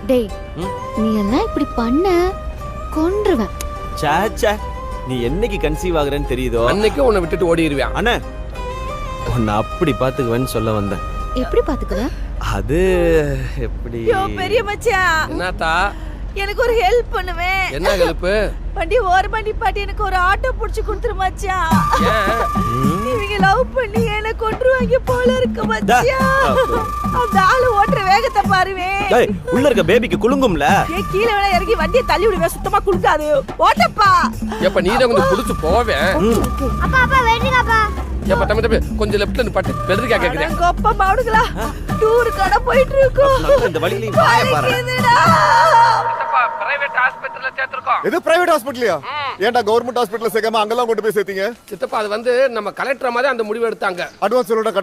டேய் நீ எல்லாம் இப்படி பண்ண கொன்றுவேன். சாச்சா நீ என்னைக்கு கன்சீவ் ஆகுறேன்னு தெரியுதோ அன்னைக்கு உன்னை விட்டுட்டு ஓடிடுவேன். அண்ணா உன்னை அப்படி பாத்துக்குவேன்னு சொல்ல வந்தேன். எப்படி பாத்துக்குவ? அது எப்படி? பெரிய மச்சான் என்னத்தா எனக்கு ஒரு ஹெல்ப் பண்ணுவே. என்ன ஹெல்ப்? வண்டி ஓரமா நிப்பாட்டி எனக்கு ஒரு ஆட்டோ புடிச்சு கொடுத்துரு மச்சான். இவங்க லவ் பண்ணி என்ன கொன்றுவாங்க போல இருக்கு மச்சான். அந்த ஆளு ஓட்டுற வேகத்தை பாருவே. டேய் உள்ள இருக்க பேபிக்கு குலுங்கும்ல. ஏய் கீழ வேணா இறங்கி வண்டியை தள்ளி விடுவே, சுத்தமா குலுக்காது. ஓட்டப்பா. எப்ப நீ தான் கொஞ்சம் புடிச்சு போவேன். அப்பா அப்பா வெயிட்டிங் அப்பா. எப்ப தம்பி தம்பி கொஞ்சம் லெஃப்ட்ல நிப்பாட்டு. பெருக்கா கேக்குறேன். கோப்பா மாடுங்களா டூர் கடை போயிட்டு இருக்கோம். இந்த வழியில வாய பாரு. பிரைவேட் ஹாஸ்பிடல்ல சேர்த்திருக்கோம். இது பிரைவேட் ஹாஸ்பிடல்லையா? ஏன்டா கவர்மெண்ட் ஹாஸ்பிடல்ல சேர்க்காம அங்கெல்லாம் கொண்டு போய் சேர்த்தீங்க? சித்தப்பா அது வந்து நம்ம கலெக்டர் மாதிரி அந்த முடிவு எடுத்தாங்க. அட்வான்ஸ் சொல்லுடா.